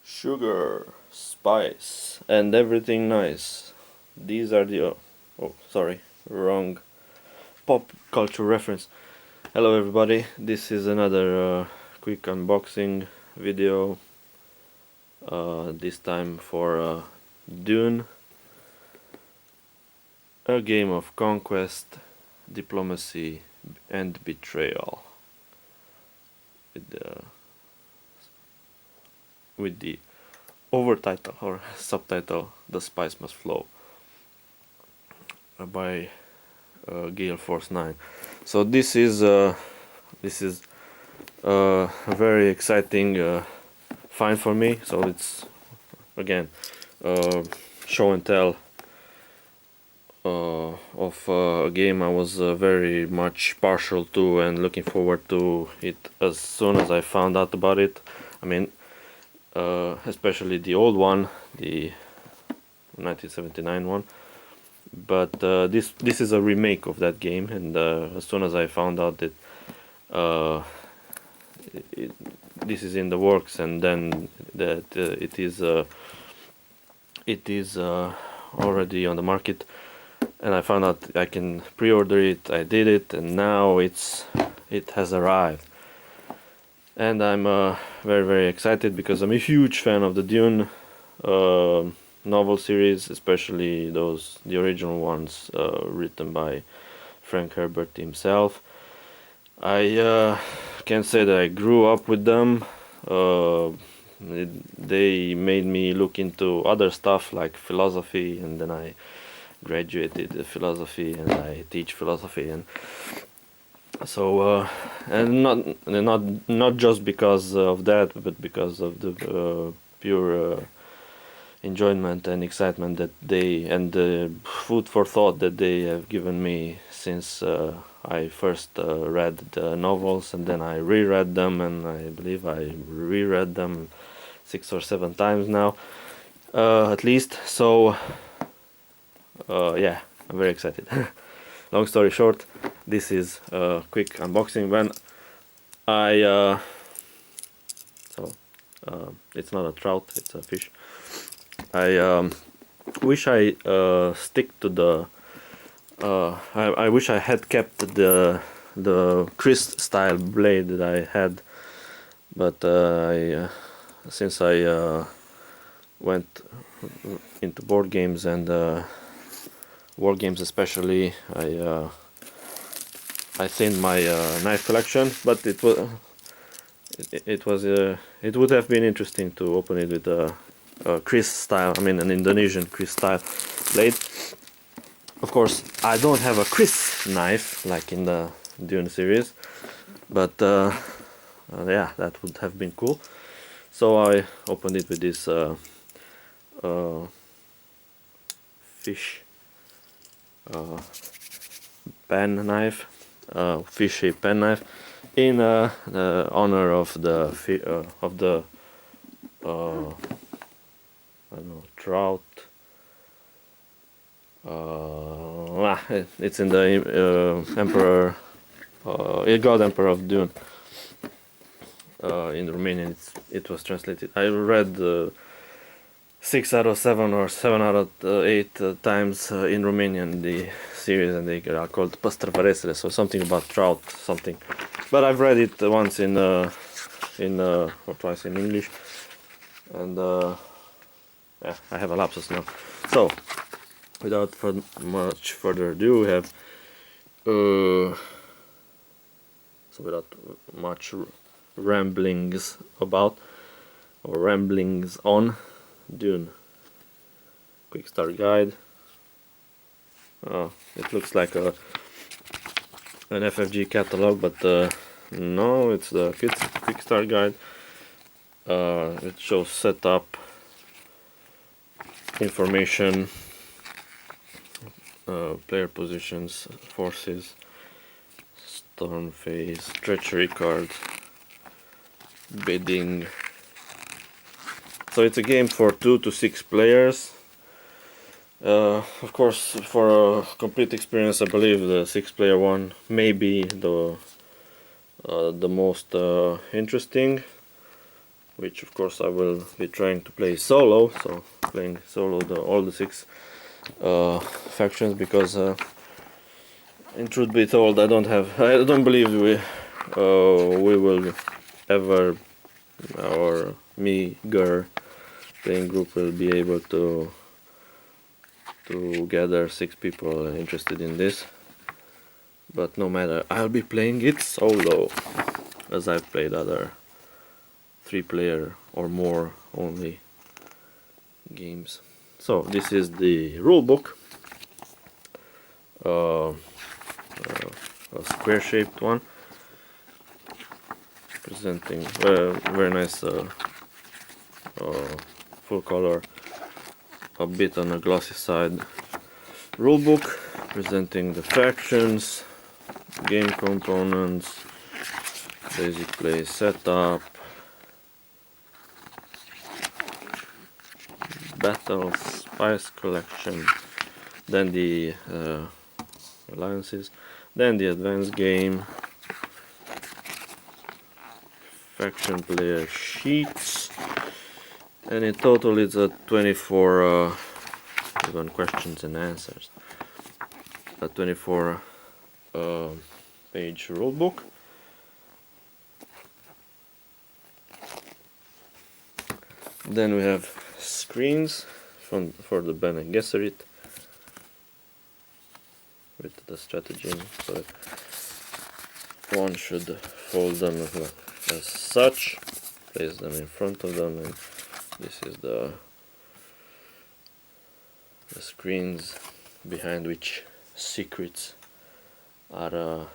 Sugar, spice, and everything nice. These are the oh, sorry, wrong pop culture reference. Hello everybody, this is another quick unboxing video, this time for Dune, a game of conquest, diplomacy and betrayal, with the overtitle or subtitle "The Spice Must Flow" by Gale Force 9. So this is a very exciting find for me. So it's again show and tell of a game I was very much partial to and looking forward to it as soon as I found out about it. I mean, especially the old one, the 1979 one. But this is a remake of that game, and as soon as I found out that this is in the works, and then that it is already on the market, and I found out I can pre-order it. I did it, and now it has arrived, and I'm very excited because I'm a huge fan of the Dune novel series, especially the original ones written by Frank Herbert himself. I can say that I grew up with them. They made me look into other stuff like philosophy, and then I graduated in philosophy, and I teach philosophy, and so and not just because of that, but because of the pure enjoyment and excitement that they, and the food for thought that they have given me since I first read the novels, and then I reread them, and I believe I reread them 6 or 7 times now, at least. So yeah, I'm very excited. Long story short, this is a quick unboxing. When I it's not a trout, it's a fish. I wish I stick to the I wish I had kept the Chris style blade that I had, but since I went into board games and war games especially, I thinned my knife collection. But it would have been interesting to open it with a Chris style, I mean an Indonesian Chris style blade. Of course, I don't have a Chris knife like in the Dune series, but yeah, that would have been cool. So I opened it with this fish pen knife, fish-shaped pen knife, in the honor of the I don't know, trout. It's in the Emperor, God Emperor of Dune. In Romanian, it was translated. I read 6 out of 7 or 7 out of 8 times in Romanian the series, and they are called păstrăvăresele, so something about trout, something. But I've read it once or twice in English, and yeah, I have a lapsus now. So without much further ado, we have so without much ramblings on, Dune quick start guide. It looks like an FFG catalog, but no, it's the quick start guide. It shows setup information, player positions, forces, storm phase, treachery card, bidding. So it's a game for 2 to 6 players. Of course, for a complete experience, I believe the 6-player one may be the most interesting. which of course I will be trying to play solo, so playing solo all the 6 factions, because in truth be told, I don't believe we will ever, or me, Gur, playing group will be able to gather 6 people interested in this. But no matter, I'll be playing it solo, as I've played other 3-player or more only games. So this is the rulebook, a square-shaped one, presenting very nice full color, a bit on the glossy side rulebook, presenting the factions, game components, basic play setup, battles, spice collection, then the alliances, then the advanced game, faction player sheets, and in total it's a 24 even questions and answers, a 24 page rulebook. Then we have screens for the Bene Gesserit with the strategy, so one should fold them as such, place them in front of them, and this is the screens behind which secrets are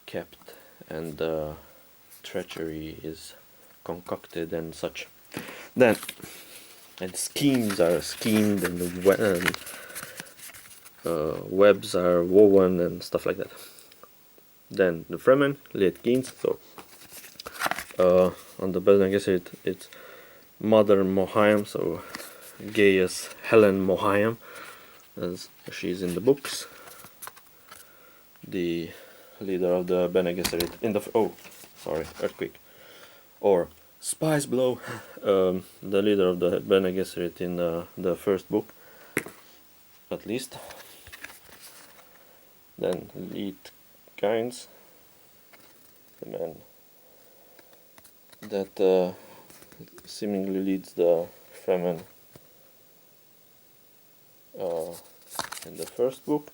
kept, and treachery is concocted and such. Then, and schemes are schemed, and webs are woven and stuff like that. Then the Fremen, Lietkeens, so on the Bene Gesserit it's Mother Mohiam, so Gaius Helen Mohiam, as she's in the books. The leader of the Bene Gesserit in the earthquake, or spice blow. The leader of the Bene Gesserit in the first book, at least. Then Lietkeins, the man that seemingly leads the Fremen in the first book.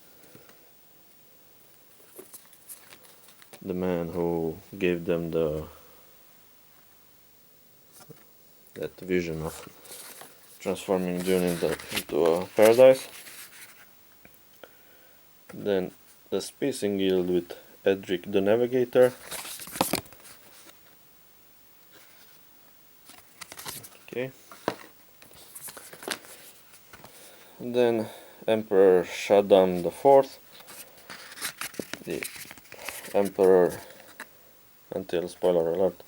The man who gave them that vision of transforming Dune into a paradise. Then the Spacing Guild with Edric the Navigator. Okay. Then Emperor Shaddam IV, the Emperor, until spoiler alert,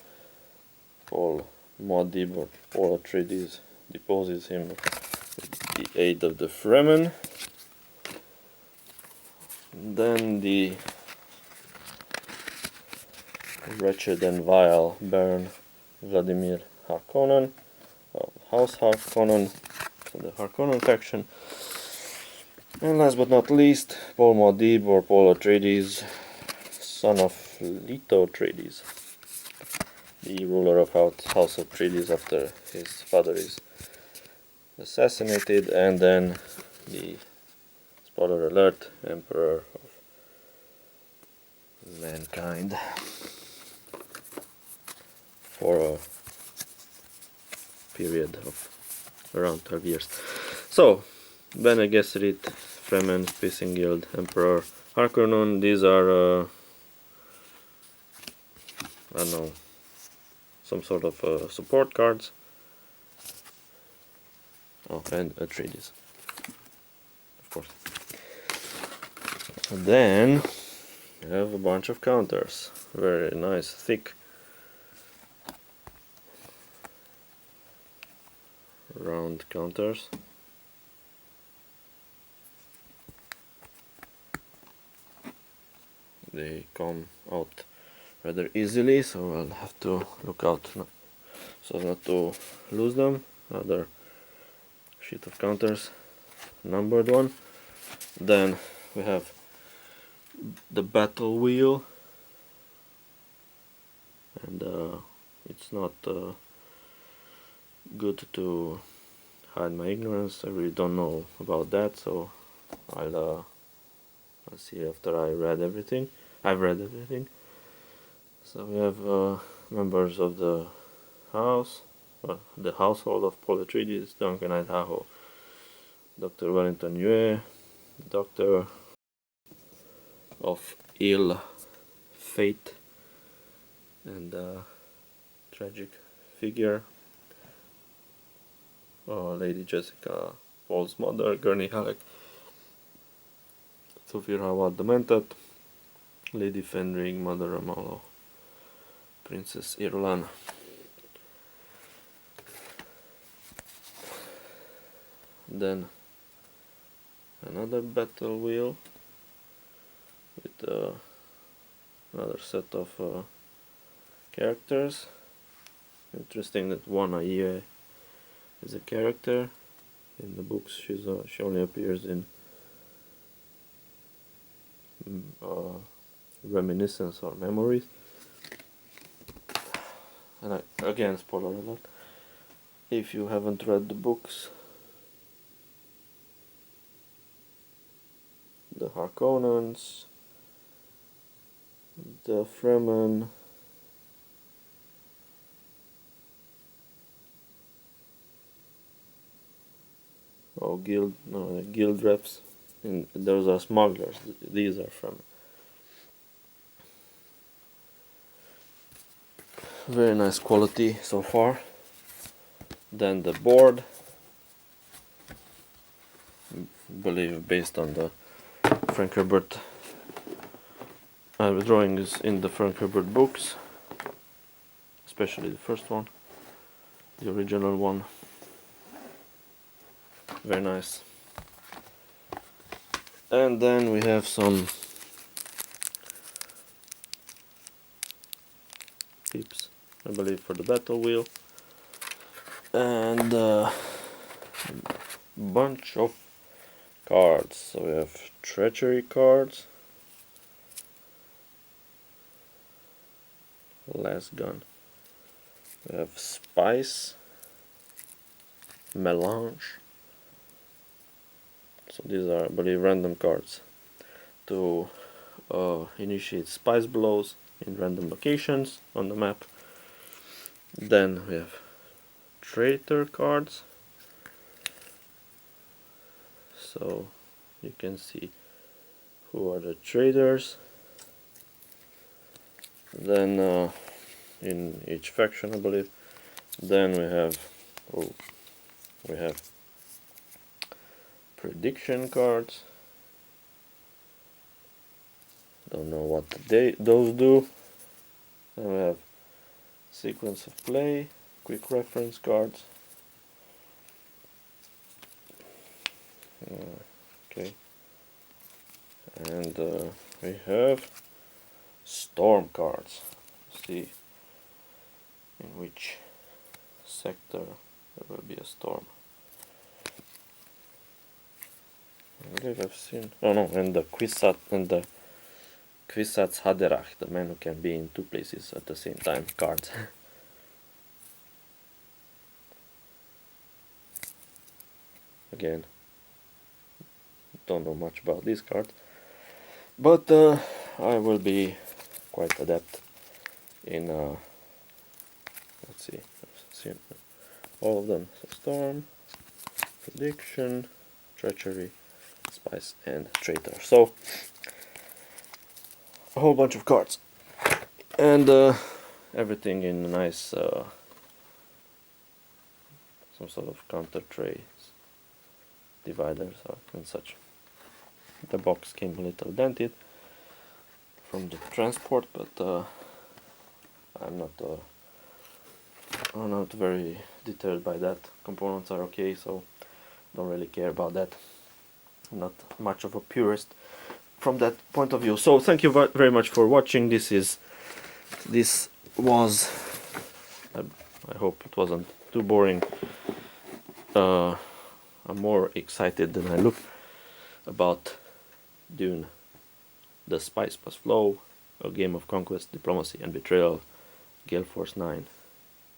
Paul Muad'Dib or Paul Atreides deposes him with the aid of the Fremen. Then the wretched and vile Baron Vladimir Harkonnen of House Harkonnen, so the Harkonnen faction. And last but not least, Paul Muad'Dib or Paul Atreides, son of Leto Atreides, the ruler of House Atreides after his father is assassinated, and then the, spoiler alert, Emperor of mankind for a period of around 12 years. So, Bene Gesserit, Fremen, Spacing Guild, Emperor Harkonnen, these are I don't know, some sort of support cards. Oh, and Atreides, of course. And then we have a bunch of counters, very nice, thick, round counters. They come out rather easily, so I'll have to look out so as not to lose them. Another sheet of counters, numbered one. Then we have the battle wheel, and it's not good to hide my ignorance. I really don't know about that, so I'll see after I've read everything. So we have members of the house, the household of Paul Atreides, Duncan Idaho, Dr. Wellington Yue, Doctor of Ill Fate, and tragic figure, Lady Jessica, Paul's mother, Gurney Halleck, Sophia Hawat Demented, Lady Fenring, Mother Amalo, Princess Irulan. Then another battle wheel with another set of characters. Interesting that Wana Ie is a character. In the books, she only appears in reminiscence or memories. And again, spoiler alert, if you haven't read the books, the Harkonnens, the Fremen, guild reps, and those are smugglers. These are Fremen. Very nice quality so far. Then the board, I believe based on the Frank Herbert drawings in the Frank Herbert books, especially the first one, the original one. Very nice. And then we have some tips, I believe, for the battle wheel, and a bunch of cards. So we have treachery cards, last gun, we have spice, melange. So these are, I believe, random cards to initiate spice blows in random locations on the map. Then we have traitor cards, so you can see who are the traitors. Then in each faction, I believe. Then we have prediction cards. Don't know what those do. Then we have sequence of play, quick reference cards. Okay. And we have storm cards. See in which sector there will be a storm. I believe I've seen. Oh no, and the Kwisatz Haderach, the man who can be in two places at the same time, cards. Again, don't know much about these cards, but I will be quite adept in let's see all of them. So storm, prediction, treachery, spice, and traitor. So a whole bunch of cards, and everything in a nice some sort of counter trays, dividers and such. The box came a little dented from the transport, but I'm not very deterred by that. Components are okay, so don't really care about that. I'm not much of a purist from that point of view. So thank you very much for watching. This is this was, I hope it wasn't too boring. I'm more excited than I look about Dune, The Spice Must Flow, A Game of Conquest, Diplomacy and Betrayal, Gale Force 9,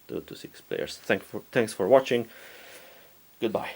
2 to 6 players. Thanks for watching. Goodbye.